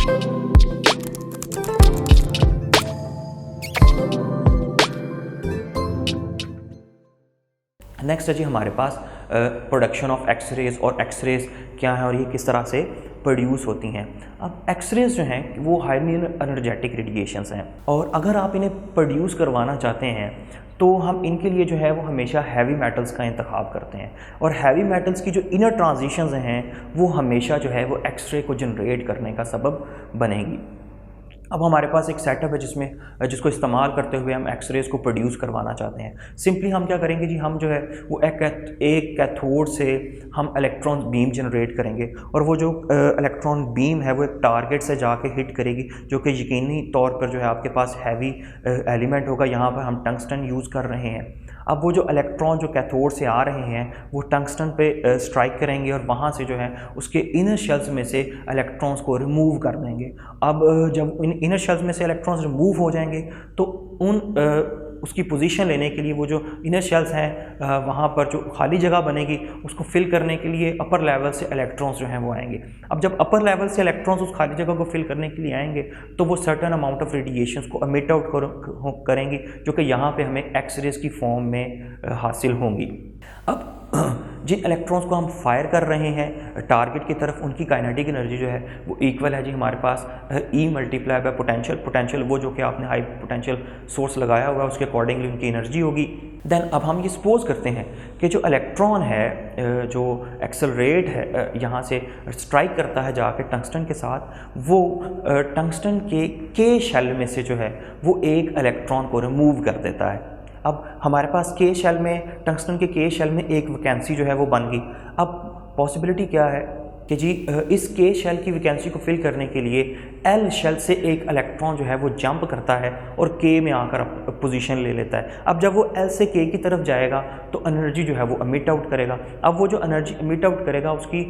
Next है जी हमारे पास production of X-rays और एक्सरेज क्या है और ये किस तरह से प्रोड्यूस होती हैं। अब एक्सरेज जो हैं वो हाईली एनर्जेटिक रेडिएशंस हैं और अगर आप इन्हें प्रोड्यूस करवाना चाहते हैं तो हम इनके लिए जो है वो हमेशा हैवी मेटल्स का इंतखाब करते हैं और हैवी मेटल्स की जो इनर ट्रांजिशंस हैं वो हमेशा जो है वो एक्सरे को जनरेट करने का सबब बनेगी। अब हमारे पास एक सेटअप है जिसको इस्तेमाल करते हुए हम एक्सरेज को प्रोड्यूस करवाना चाहते हैं। सिंपली हम क्या करेंगे जी, हम जो है वो एक कैथोड से हम इलेक्ट्रॉन बीम जनरेट करेंगे और वो जो इलेक्ट्रॉन बीम है वो एक टारगेट से जाके हिट करेगी, जो कि यकीनी तौर पर जो है आपके पास हैवी एलिमेंट होगा। यहाँ पर हम टंगस्टन यूज़ कर रहे हैं। अब वो जो इलेक्ट्रॉन जो कैथोड से आ रहे हैं वो टंगस्टन पे स्ट्राइक करेंगे और वहाँ से जो है उसके इनर शेल्स में से इलेक्ट्रॉन्स को रिमूव कर देंगे। अब जब इनर शेल्स में से इलेक्ट्रॉन्स रिमूव हो जाएंगे तो उसकी पोजीशन लेने के लिए वो जो इनर शेल्स हैं वहाँ पर जो खाली जगह बनेगी उसको फिल करने के लिए अपर लेवल से इलेक्ट्रॉन्स जो हैं वो आएंगे। अब जब अपर लेवल से इलेक्ट्रॉन्स उस खाली जगह को फिल करने के लिए आएंगे तो वो सर्टेन अमाउंट ऑफ रेडिएशंस को एमिट आउट करेंगी, जो कि यहाँ पे हमें एक्सरेज की फॉर्म में हासिल होंगी। अब जिन इलेक्ट्रॉन्स को हम फायर कर रहे हैं टारगेट की तरफ, उनकी काइनेटिक एनर्जी जो है वो इक्वल है जी हमारे पास E मल्टीप्लाई बाय पोटेंशियल वो जो कि आपने हाई पोटेंशियल सोर्स लगाया हुआ है उसके अकॉर्डिंगली उनकी एनर्जी होगी। देन अब हम ये सपोज करते हैं कि जो इलेक्ट्रॉन है जो एक्सेलरेट है यहाँ से स्ट्राइक करता है जाके टंगस्टन के साथ, वो टंगस्टन के शेल में से जो है वो एक इलेक्ट्रॉन को रिमूव कर देता है। अब हमारे पास के शेल में टंगस्टन के शेल में एक वैकेंसी जो है वो बन गई। अब पॉसिबिलिटी क्या है कि जी इस के शेल की वैकेंसी को फिल करने के लिए एल शेल से एक इलेक्ट्रॉन जो है वो जंप करता है और के में आकर पोजीशन ले लेता है। अब जब वो एल से के की तरफ जाएगा तो एनर्जी जो है वो एमिट आउट करेगा। अब वो जो एनर्जी एमिट आउट करेगा उसकी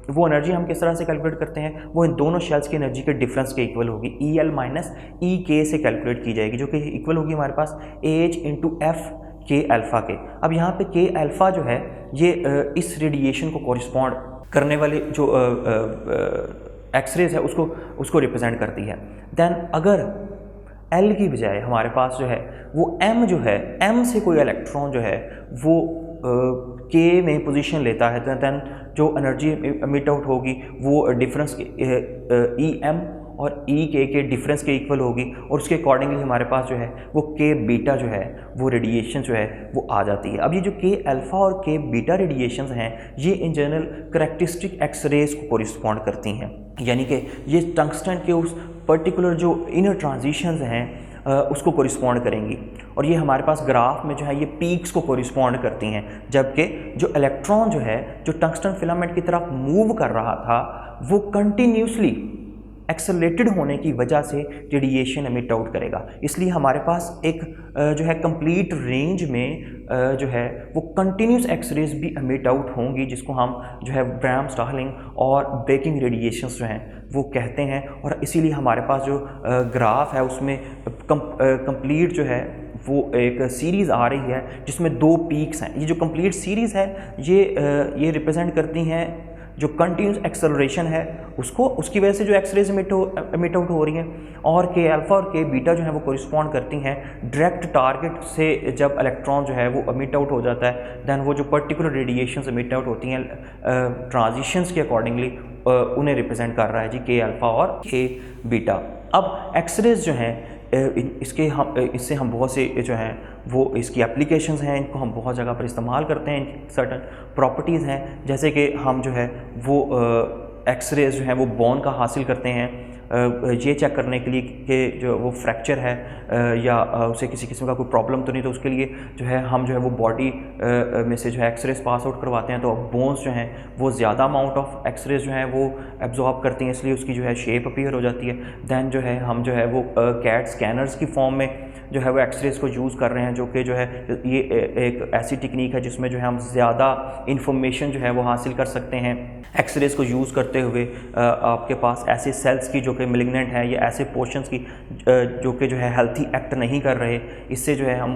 वो एनर्जी हम किस तरह से कैलकुलेट करते हैं, वो इन दोनों शेल्स की एनर्जी के डिफरेंस के इक्वल होगी। ई एल माइनस ई के से कैलकुलेट की जाएगी, जो कि इक्वल होगी हमारे पास एच इंटू एफ के अल्फ़ा के। अब यहाँ पे के अल्फ़ा जो है ये इस रेडिएशन को कॉरिस्पॉन्ड करने वाले जो एक्सरेज है उसको रिप्रेजेंट करती है। देन अगर एल की बजाय हमारे पास जो है वो एम जो है, एम से कोई इलेक्ट्रॉन जो है वो के में पोजीशन लेता है, देन जो एनर्जी एमिट आउट होगी वो डिफरेंस ई एम और ई के डिफरेंस के इक्वल होगी और उसके अकॉर्डिंगली हमारे पास जो है वो के बीटा जो है वो रेडिएशन जो है वो आ जाती है। अब ये जो के अल्फ़ा और के बीटा रेडिएशंस हैं ये इन जनरल करेक्टरिस्टिक एक्सरेज को कोरिस्पॉन्ड करती हैं, यानी कि ये टंगस्टन के उस पर्टिकुलर जो इनर ट्रांजिशंस हैं उसको कोरिस्पॉन्ड करेंगी और ये हमारे पास ग्राफ में जो है ये पीक्स को कोरिस्पॉन्ड करती हैं। जबकि जो इलेक्ट्रॉन जो है जो टंगस्टन फिलामेंट की तरफ मूव कर रहा था वो कंटिन्यूसली एक्सेलरेटेड होने की वजह से रेडिएशन एमिट आउट करेगा। इसलिए हमारे पास एक जो है कंप्लीट रेंज में जो है वो कंटिन्यूस एक्सरेज भी एमिट आउट होंगी, जिसको हम जो है ब्रैम स्टार्लिंग और ब्रेकिंग रेडिएशंस जो हैं वो कहते हैं। और इसीलिए हमारे पास जो ग्राफ है उसमें कंप्लीट जो है वो एक सीरीज़ आ रही है जिसमें दो पीक्स हैं। ये जो कंप्लीट सीरीज़ है ये रिप्रेजेंट करती हैं जो कंटिन्यूस एक्सेलरेशन है उसको, उसकी वजह से जो एक्सरेज एमिट आउट हो रही हैं, और के अल्फ़ा और के बीटा जो है वो कोरिस्पॉन्ड करती हैं डायरेक्ट टारगेट से। जब इलेक्ट्रॉन जो है वो एमिट आउट हो जाता है देन वो जो पर्टिकुलर रेडिएशंस एमिट आउट होती हैं ट्रांजिशंस के अकॉर्डिंगली उन्हें रिप्रेजेंट कर रहा है जी के अल्फ़ा और के बीटा। अब एक्सरेज जो हैं इससे हम बहुत से जो हैं वो इसकी एप्लीकेशंस हैं, इनको हम बहुत जगह पर इस्तेमाल करते हैं। इनकी सर्टन प्रॉपर्टीज़ हैं, जैसे कि हम जो है वो एक्सरेज जो है वो बोन का हासिल करते हैं ये चेक करने के लिए कि जो वो फ्रैक्चर है या उसे किसी किस्म का कोई प्रॉब्लम तो नहीं, तो उसके लिए जो है हम जो है वो बॉडी में से जो है एक्सरेज पास आउट करवाते हैं। तो बोन्स जो हैं वो ज़्यादा अमाउंट ऑफ एक्सरेज जो हैं वो एब्जॉर्ब करती हैं, इसलिए उसकी जो है शेप अपीयर हो जाती है। दैन जो है हम जो है वो कैट स्कैनर्स की फॉर्म में जो है वो एक्सरेज को यूज़ कर रहे हैं, जो कि जो है ये एक ऐसी टेक्निक है जिसमें जो है हम ज़्यादा इंफॉर्मेशन जो है वो हासिल कर सकते हैं। एक्सरेज को यूज़ करते हुए आपके पास ऐसे सेल्स की जो कि कि मिलिग्नेंट हैं या ऐसे पोर्शंस की जो कि जो है हेल्थी एक्ट नहीं कर रहे, इससे जो है हम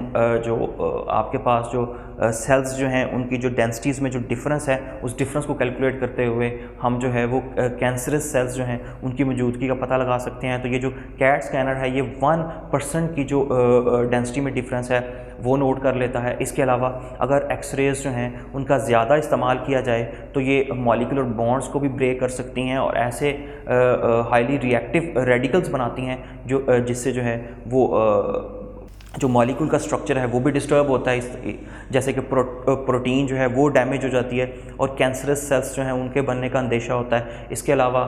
आपके पास जो सेल्स जो हैं उनकी जो डेंसिटीज़ में जो डिफरेंस है उस डिफरेंस को कैलकुलेट करते हुए हम जो है वो कैंसरस सेल्स जो हैं उनकी मौजूदगी का पता लगा सकते हैं। तो ये जो कैट स्कैनर है ये 1% की जो डेंसिटी में डिफरेंस है वो नोट कर लेता है। इसके अलावा अगर एक्सरेज जो हैं उनका ज़्यादा इस्तेमाल किया जाए तो ये मॉलिक्यूलर बॉन्ड्स को भी ब्रेक कर सकती हैं और ऐसे हाईली रिएक्टिव रेडिकल्स बनाती हैं जो जिससे जो है वो जो मॉलिक्यूल का स्ट्रक्चर है वो भी डिस्टर्ब होता है, जैसे कि प्रोटीन जो है वो डैमेज हो जाती है और कैंसरस सेल्स जो हैं उनके बनने का अंदेशा होता है। इसके अलावा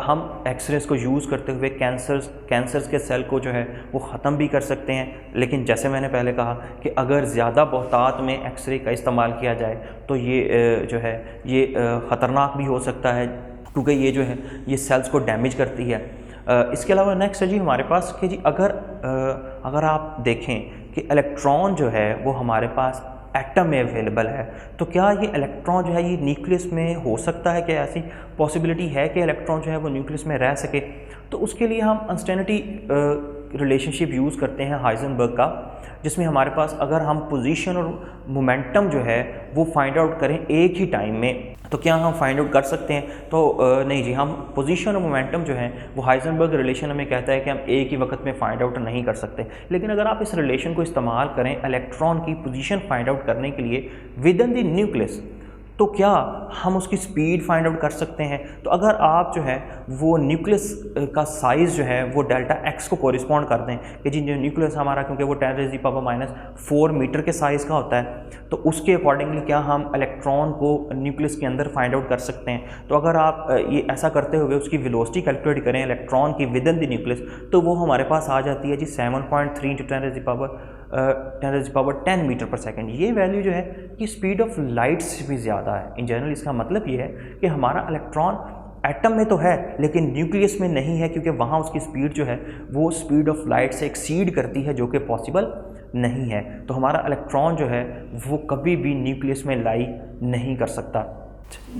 हम एक्सरेज को यूज़ करते हुए कैंसर्स के सेल को जो है वो ख़त्म भी कर सकते हैं। लेकिन जैसे मैंने पहले कहा कि अगर ज़्यादा बहुतात में एक्सरे का इस्तेमाल किया जाए तो ये जो है ये ख़तरनाक भी हो सकता है, क्योंकि ये जो है ये सेल्स को डैमेज करती है। इसके अलावा नेक्स्ट है जी हमारे पास कि जी अगर आप देखें कि इलेक्ट्रॉन जो है वो हमारे पास एटम में अवेलेबल है, तो क्या ये इलेक्ट्रॉन जो है ये न्यूक्लियस में हो सकता है? क्या ऐसी पॉसिबिलिटी है कि इलेक्ट्रॉन जो है वो न्यूक्लियस में रह सके? तो उसके लिए हम अनस्टेनिटी रिलेशनशिप यूज़ करते हैं हाइजेनबर्ग का, जिसमें हमारे पास अगर हम पोजीशन और मोमेंटम जो है वो फाइंड आउट करें एक ही टाइम में, तो क्या हम फाइंड आउट कर सकते हैं? तो नहीं जी, हम पोजीशन और मोमेंटम जो है वो हाइजेनबर्ग रिलेशन हमें कहता है कि हम एक ही वक्त में फाइंड आउट नहीं कर सकते। लेकिन अगर आप इस रिलेशन को इस्तेमाल करें इलेक्ट्रॉन की पोजीशन फाइंड आउट करने के लिए विद इन द न्यूक्लियस, तो क्या हम उसकी स्पीड फाइंड आउट कर सकते हैं? तो अगर आप जो है वो न्यूक्लियस का साइज़ जो है वो डेल्टा एक्स को कोरिस्पॉन्ड कर दें कि जी जो न्यूक्लियस हमारा, क्योंकि वो 10⁻⁴ मीटर के साइज़ का होता है, तो उसके अकॉर्डिंगली क्या हम इलेक्ट्रॉन को न्यूक्लियस के अंदर फाइंड आउट कर सकते हैं? तो अगर आप ये ऐसा करते हुए उसकी वेलोसिटी कैलकुलेट करें इलेक्ट्रॉन की विद इन द न्यूक्लियस, तो वो हमारे पास आ जाती है जी 7.3 × 10 मीटर पर सेकेंड। ये वैल्यू जो है कि स्पीड ऑफ लाइट से भी ज़्यादा है। इन जनरल इसका मतलब ये है कि हमारा इलेक्ट्रॉन एटम में तो है लेकिन न्यूक्लियस में नहीं है, क्योंकि वहाँ उसकी स्पीड जो है वो स्पीड ऑफ लाइट से एक्सीड करती है, जो कि पॉसिबल नहीं है। तो हमारा इलेक्ट्रॉन जो है वो कभी भी न्यूक्लियस में लाई नहीं कर सकता।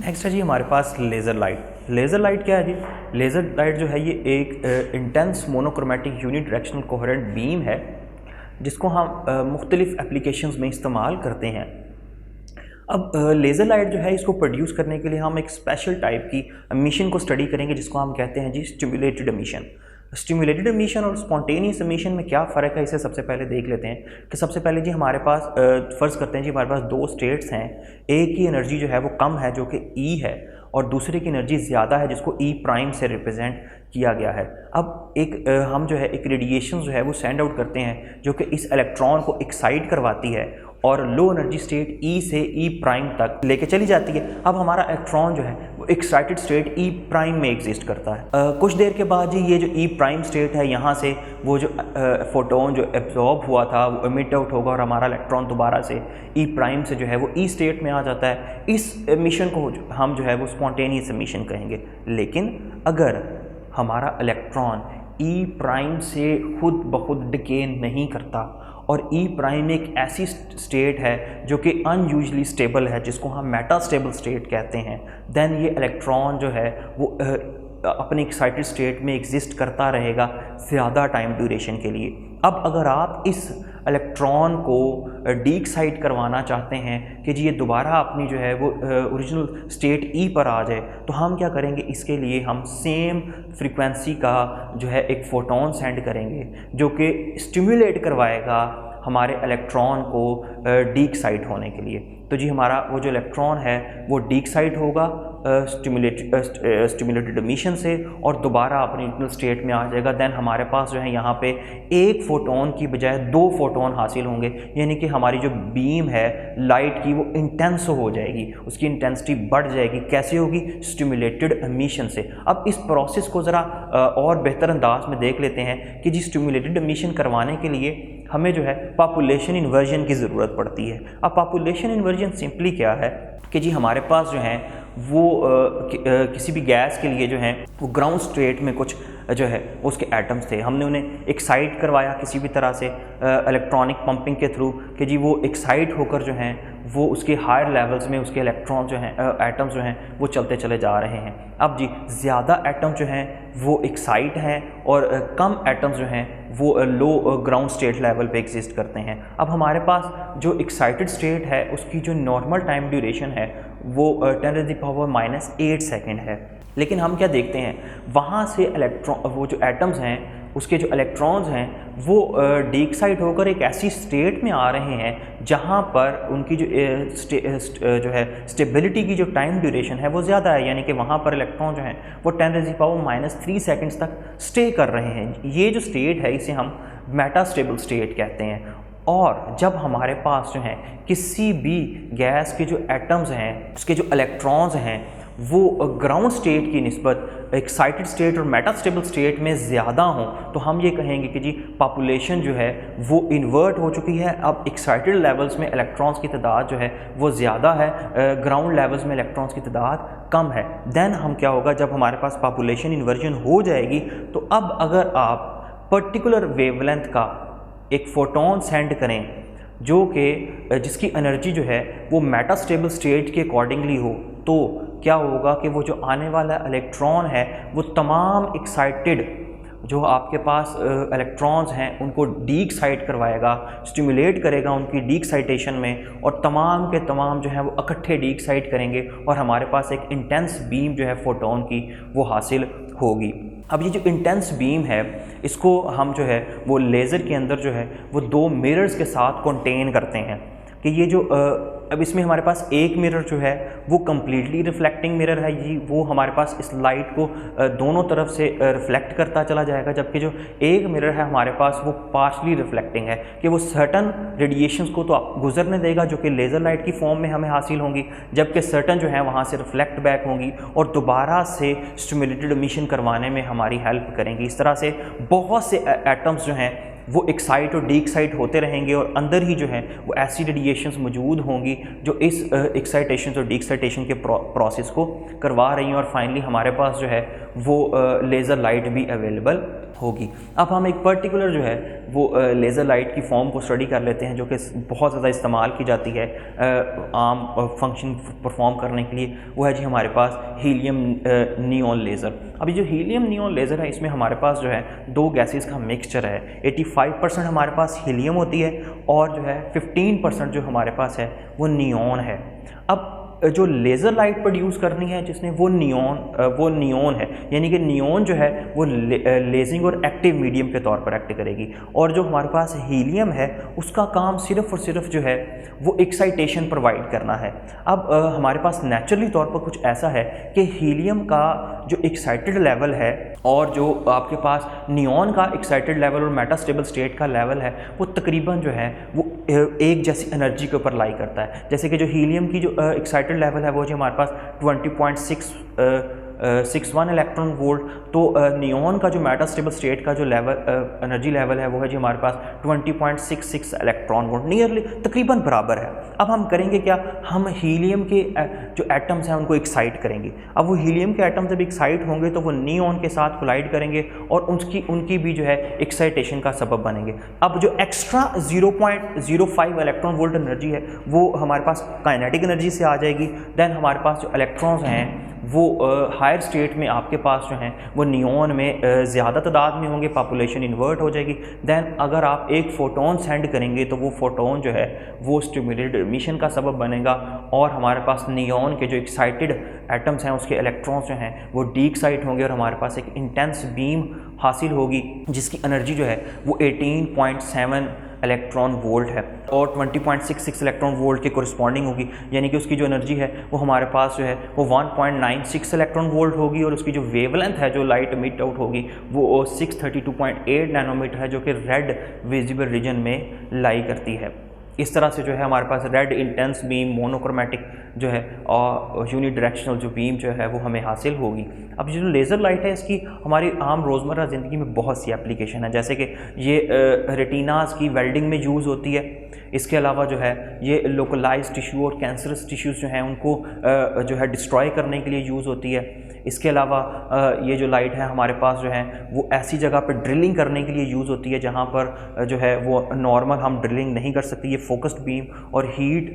नेक्स्ट है जी हमारे पास लेज़र लाइट। लेज़र लाइट क्या है जी? लेज़र लाइट जो है ये एक intense monochromatic unidirectional coherent beam है जिसको हम मुख्तलिफ़ एप्लीकेशंस में इस्तेमाल करते हैं। अब लेज़र लाइट जो है इसको प्रोड्यूस करने के लिए हम एक स्पेशल टाइप की एमिशन को स्टडी करेंगे जिसको हम कहते हैं जी स्टिमुलेटेड एमिशन। स्टिमुलेटेड एमिशन और स्पॉन्टेनियस एमिशन में क्या फ़र्क है, इसे सबसे पहले देख लेते हैं। कि सबसे पहले जी हमारे पास फ़र्ज़ करते हैं जी हमारे पास दो स्टेट्स हैं, एक की एनर्जी जो है वो कम है जो कि ई है और दूसरे की एनर्जी ज़्यादा है जिसको ई प्राइम से रिप्रेजेंट किया गया है। अब हम जो है एक रेडिएशन जो है वो सेंड आउट करते हैं जो कि इस इलेक्ट्रॉन को एक्साइट करवाती है और लो एनर्जी स्टेट ई से ई प्राइम तक लेके चली जाती है। अब हमारा इलेक्ट्रॉन जो है वो एक्साइटेड स्टेट ई प्राइम में एग्जिस्ट करता है। कुछ देर के बाद जी ये जो ई प्राइम स्टेट है यहाँ से वो जो फोटोन जो एब्जॉर्ब हुआ था वो एमिट आउट होगा और हमारा इलेक्ट्रॉन दोबारा से ई प्राइम से जो है वो ई स्टेट में आ जाता है। इस एमिशन को हम जो है वो स्पॉन्टेनियस एमिशन कहेंगे। लेकिन अगर हमारा इलेक्ट्रॉन ई प्राइम से खुद ब खुद डिके नहीं करता और ई प्राइम एक ऐसी स्टेट है जो कि अनयूजली स्टेबल है जिसको हम मेटास्टेबल स्टेट कहते हैं, देन ये इलेक्ट्रॉन जो है वो अपनी एक्साइटेड स्टेट में एग्जिस्ट करता रहेगा ज़्यादा टाइम ड्यूरेशन के लिए। अब अगर आप इस इलेक्ट्रॉन को डीएक्साइट करवाना चाहते हैं कि जी ये दोबारा अपनी जो है वो ओरिजिनल स्टेट ई पर आ जाए, तो हम क्या करेंगे, इसके लिए हम सेम फ्रीक्वेंसी का जो है एक फोटोन सेंड करेंगे जो कि स्टिमुलेट करवाएगा हमारे इलेक्ट्रॉन को डीएक्साइट होने के लिए। तो जी हमारा वो जो इलेक्ट्रॉन है वो डीएक्साइट होगा स्टिमुलेटेड एमिशन से और दोबारा अपनी ओरिजिनल स्टेट में आ जाएगा। देन हमारे पास जो है यहाँ पे एक फ़ोटोन की बजाय दो फोटोन हासिल होंगे, यानी कि हमारी जो बीम है लाइट की वो इंटेंस हो जाएगी, उसकी इंटेंसिटी बढ़ जाएगी। कैसे होगी? स्टिमुलेटेड एमिशन से। अब इस प्रोसेस को ज़रा और बेहतर अंदाज में देख लेते हैं कि जी स्टिमुलेटेड एमिशन करवाने के लिए हमें जो है पॉपुलेशन इन्वर्जन की ज़रूरत पड़ती है। अब पॉपुलेशन इन्वर्जन सिंपली क्या है कि जी हमारे पास जो है वो किसी भी गैस के लिए जो हैं वो ग्राउंड स्टेट में कुछ जो है उसके एटम्स थे, हमने उन्हें एक्साइट करवाया किसी भी तरह से इलेक्ट्रॉनिक पंपिंग के थ्रू कि जी वो एक्साइट होकर जो हैं वो उसके हायर लेवल्स में उसके इलेक्ट्रॉन जो हैं एटम्स जो हैं वो चलते चले जा रहे हैं। अब जी ज़्यादा एटम जो हैं वो एक्साइट हैं और कम एटम्स जो हैं वो लो ग्राउंड स्टेट लेवल पे एग्जिस्ट करते हैं। अब हमारे पास जो एक्साइटेड स्टेट है उसकी जो नॉर्मल टाइम ड्यूरेशन है वो 10⁻⁻8 सेकेंड है। लेकिन हम क्या देखते हैं, वहाँ से इलेक्ट्रॉन वो जो एटम्स हैं उसके जो इलेक्ट्रॉन्स हैं वो डीएक्साइट होकर एक ऐसी स्टेट में आ रहे हैं जहाँ पर उनकी जो है स्टेबिलिटी की जो टाइम ड्यूरेशन है वो ज़्यादा है, यानी कि वहाँ पर इलेक्ट्रॉन जो हैं वो 10⁻³ सेकेंड्स तक स्टे कर रहे हैं। ये जो स्टेट है इसे हम मेटास्टेबल स्टेट कहते हैं। और जब हमारे पास जो है किसी भी गैस के जो एटम्स हैं उसके जो इलेक्ट्रॉन्स हैं वो ग्राउंड स्टेट की निस्बत एक्साइटेड स्टेट और मेटास्टेबल स्टेट में ज़्यादा हों तो हम ये कहेंगे कि जी पॉपुलेशन जो है वो इन्वर्ट हो चुकी है। अब एक्साइटेड लेवल्स में इलेक्ट्रॉन्स की तादाद जो है वो ज़्यादा है, ग्राउंड लेवल्स में इलेक्ट्रॉन्स की तादाद कम है। देन हम क्या होगा, जब हमारे पास पॉपुलेशन इन्वर्जन हो जाएगी तो अब अगर आप पर्टिकुलर वेवलेंथ का एक फोटोन सेंड करें जो कि जिसकी एनर्जी जो है वो मेटास्टेबल स्टेट के अकॉर्डिंगली हो, तो क्या होगा कि वो जो आने वाला इलेक्ट्रॉन है वो तमाम एक्साइटेड जो आपके पास इलेक्ट्रॉन्स हैं उनको डीएक्साइट करवाएगा, स्टिमुलेट करेगा उनकी डीएक्साइटेशन में, और तमाम के तमाम जो है वो इकट्ठे डीएक्साइट करेंगे और हमारे पास एक इंटेंस बीम जो है फोटोन की वो हासिल होगी। अब ये जो इंटेंस बीम है इसको हम जो है वो लेज़र के अंदर जो है वो 2 मिरर्स के साथ कंटेन करते हैं कि ये जो अब इसमें हमारे पास एक मिरर जो है वो कम्प्लीटली रिफ्लेक्टिंग मिरर है, ये वो हमारे पास इस लाइट को दोनों तरफ से रिफ्लेक्ट करता चला जाएगा, जबकि जो एक मिरर है हमारे पास वो पार्शली रिफ्लेक्टिंग है कि वो सर्टन रेडिएशंस को तो गुजरने देगा जो कि लेज़र लाइट की फॉर्म में हमें हासिल होंगी, जबकि सर्टन जो है वहाँ से रिफ्लेक्ट बैक होंगी और दोबारा से स्टिमुलेटेड एमिशन करवाने में हमारी हेल्प करेंगी। इस तरह से बहुत से एटम्स जो हैं वो एक्साइट और डीएक्साइट होते रहेंगे और अंदर ही जो है वो ऐसी रेडिएशंस मौजूद होंगी जो इस एक्साइटेशन और डीएक्साइटेशन के प्रोसेस को करवा रही हैं और फाइनली हमारे पास जो है वो लेज़र लाइट भी अवेलेबल होगी। अब हम एक पर्टिकुलर जो है वो लेज़र लाइट की फॉर्म को स्टडी कर लेते हैं जो कि बहुत ज़्यादा इस्तेमाल की जाती है आम फंक्शन परफॉर्म करने के लिए। वो है जी हमारे पास हीलियम नियॉन लेज़र। अब ये जो हीलियम नियॉन लेज़र है इसमें हमारे पास जो है 2 गैसेस का मिक्सचर है। 85% हमारे पास हीलियम होती है और जो है 15% जो हमारे पास है वो नियॉन है। अब जो लेज़र लाइट प्रोड्यूस करनी है जिसने वो नियॉन है, यानी कि नियॉन जो है वो लेजिंग और एक्टिव मीडियम के तौर पर एक्ट करेगी, और जो हमारे पास हीलियम है उसका काम सिर्फ़ और सिर्फ जो है वो एक्साइटेशन प्रोवाइड करना है। अब हमारे पास नेचुरली तौर पर कुछ ऐसा है कि हीलियम का जो एक्साइटेड लेवल है और जो आपके पास नियॉन का एक्साइटेड लेवल और मेटास्टेबल स्टेट का लेवल है वो तकरीबन जो है वो एक जैसी एनर्जी के ऊपर लाई करता है। जैसे कि जो हीलियम की जो एक्साइटेड लेवल है वो जो हमारे पास 20.61 इलेक्ट्रॉन वोल्ट, तो नियॉन का जो मेटास्टेबल स्टेट का जो लेवल एनर्जी लेवल है वो है जी हमारे पास 20.66 इलेक्ट्रॉन वोल्ट, नियरली तकरीबन बराबर है। अब हम करेंगे क्या, हम हीलियम के जो एटम्स हैं उनको एक्साइट करेंगे। अब वो हीलियम के एटम्स जब एक्साइट होंगे तो वो नियॉन के साथ कोलाइड करेंगे और उनकी भी जो है एक्साइटेशन का सबब बनेंगे। अब जो एक्स्ट्रा 0.05 इलेक्ट्रॉन वोल्ट एनर्जी है वो हमारे पास काइनेटिक एनर्जी से आ जाएगी। देन हमारे पास जो इलेक्ट्रॉन्स हैं वो हायर स्टेट में आपके पास जो हैं वो नियॉन में ज़्यादा तादाद में होंगे, पॉपुलेशन इन्वर्ट हो जाएगी। देन अगर आप एक फ़ोटोन सेंड करेंगे तो वो फ़ोटोन जो है वो स्टिमुलेटेड एमिशन का सबब बनेगा और हमारे पास नियॉन के जो एक्साइटेड एटम्स हैं उसके इलेक्ट्रॉन्स जो हैं वो डीएक्साइट होंगे और हमारे पास एक इंटेंस बीम हासिल होगी जिसकी एनर्जी जो है वो 18.7 इलेक्ट्रॉन वोल्ट है और 20.66 इलेक्ट्रॉन वोल्ट के कोरिस्पॉन्डिंग होगी, यानी कि उसकी जो एनर्जी है वो हमारे पास जो है वो 1.96 इलेक्ट्रॉन वोल्ट होगी और उसकी जो वेवलेंथ है जो लाइट एमिट आउट होगी वो 632.8 नैनोमीटर है जो कि रेड विजिबल रीजन में लाई करती है। इस तरह से जो है हमारे पास रेड इंटेंस बीम, मोनोक्रोमेटिक जो है और यूनिडायरेक्शनल जो बीम जो है वो हमें हासिल होगी। अब जो लेज़र लाइट है इसकी हमारी आम रोज़मर्रा ज़िंदगी में बहुत सी एप्लीकेशन है, जैसे कि ये रेटिनास की वेल्डिंग में यूज़ होती है। इसके अलावा जो है ये लोकलाइज टिश्यू और कैंसरस टिश्यूज़ जो हैं उनको जो है डिस्ट्रॉय करने के लिए यूज़ होती है। इसके अलावा ये जो लाइट है हमारे पास जो है वो ऐसी जगह पर ड्रिलिंग करने के लिए यूज़ होती है जहाँ पर जो है वो नॉर्मल हम ड्रिलिंग नहीं कर सकते। ये फोकस्ड बीम और हीट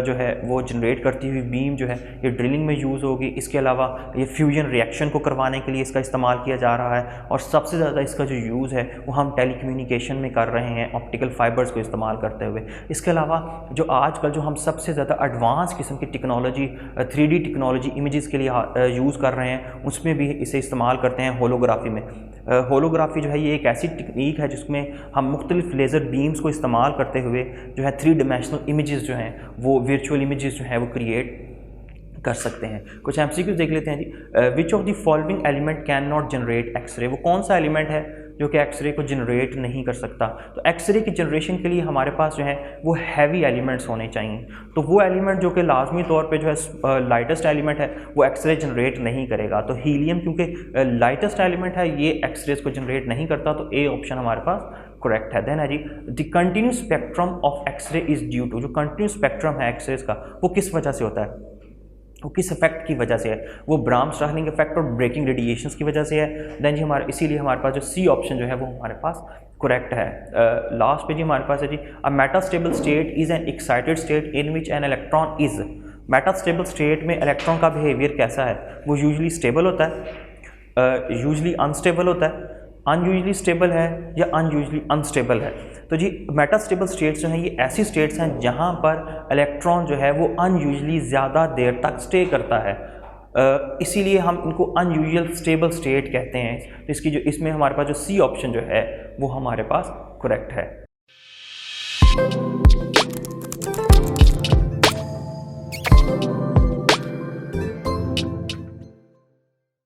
जो है वो जनरेट करती हुई बीम जो है ये ड्रिलिंग में यूज़ होगी। इसके अलावा ये फ्यूजन रिएक्शन को करवाने के लिए इसका इस्तेमाल किया जा रहा है, और सबसे ज़्यादा इसका जो यूज़ है वो हम टेलीकम्युनिकेशन में कर रहे हैं ऑप्टिकल फाइबर्स को इस्तेमाल करते हुए। इसके अलावा जो आजकल जो हम सबसे ज़्यादा एडवांस किस्म की टेक्नोलॉजी 3D टेक्नोलॉजी इमेजेस के लिए यूज़ कर रहे हैं, उसमें भी इसे इस्तेमाल करते हैं होलोग्राफी में। होलोग्राफी जो है ये एक ऐसी टेक्निक है जिसमें हम मुख्तलिफ लेज़र बीम्स को इस्तेमाल करते हुए जो है 3 डायमेंशनल इमेजेस जो हैं वो वर्चुअल इमेजेस जो है वो क्रिएट कर सकते हैं। कुछ एमसीक्यूज देख लेते हैं जी। Which of the following element can not generate x-ray, वो कौन सा एलिमेंट है जो कि एक्सरे को जनरेट नहीं कर सकता। तो एक्सरे की जनरेशन के लिए हमारे पास जो है वो हैवी एलिमेंट्स होने चाहिए। तो वो एलिमेंट जो कि लाजमी तौर पे जो है लाइटेस्ट एलिमेंट है वो एक्सरे जनरेट नहीं करेगा। तो हीलियम क्योंकि लाइटेस्ट एलिमेंट है ये एक्सरेज को जनरेट नहीं करता, तो ए ऑप्शन हमारे पास करेक्ट है। देन है जी the continuous spectrum of x-ray is due to, जो कंटिन्यूस स्पेक्ट्रम है एक्सरेज का वो किस वजह से होता है, वो किस इफेक्ट की वजह से है, वो ब्राम-स्टार्लिंग इफेक्ट और ब्रेकिंग रेडिएशंस की वजह से है। देन जी हमारे इसीलिए हमारे पास जो सी ऑप्शन जो है वो हमारे पास करेक्ट है। लास्ट पे जी हमारे पास है जी a metastable state is an excited state in which an electron is. Metastable state में इलेक्ट्रॉन का बिहेवियर कैसा है, वो यूजली स्टेबल होता है, यूजली अनस्टेबल होता है, अनयूजली स्टेबल है या अनयूजली अनस्टेबल है। तो जी मेटास्टेबल स्टेट्स जो हैं ये ऐसी स्टेट्स हैं जहां पर इलेक्ट्रॉन जो है वो अनयूजली ज़्यादा देर तक स्टे करता है, इसीलिए हम इनको अनयूजुअल स्टेबल स्टेट कहते हैं। तो इसकी जो इसमें हमारे पास जो सी ऑप्शन जो है वो हमारे पास करेक्ट है।